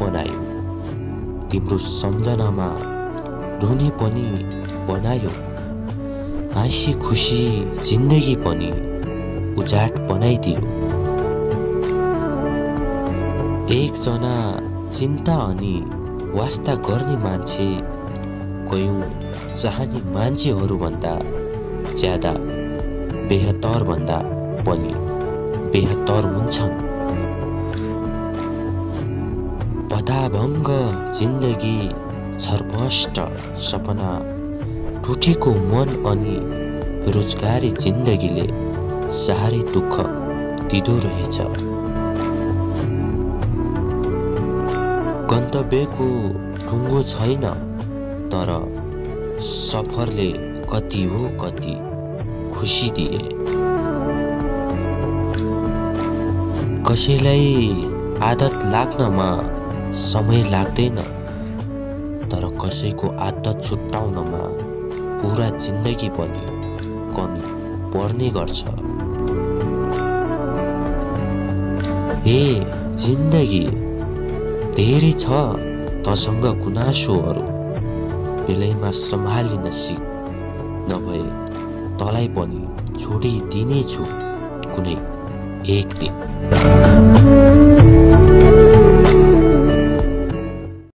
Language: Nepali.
बनायो, तिम्रो सम्झनामा रुने पनि बनायो, हाँसी खुसी जिन्दगी पनि उजाट बनाइदियो। एकजना चिन्ता अनि वास्ता गर्ने मान्छे कयौं चाहने मान्छेहरूभन्दा ज्यादा बेहतर भन्दा पनि बेहतर हुन्छन्। पदाभङ्ग जिन्दगी, छरपष्ट सपना, टुटेको मन अनि बेरोजगारी जिन्दगीले साह्रै दुःख दिँदो रहेछ। गन्तव्यको ढुङ्गो छैन, तर सफरले कति हो कति खुसी दिए। कसैलाई आदत लाग्नमा समय लाग्दैन, तर कसैको आदत छुट्याउनमा पुरा जिन्दगी पनि कमी पर्ने गर्छ। हे जिन्दगी, धेरै छ तसँग गुनासोहरू, बेलैमा सम्हालिन सिक, नभए तलाई पनि छोडिदिनेछु कुनै एक दिन।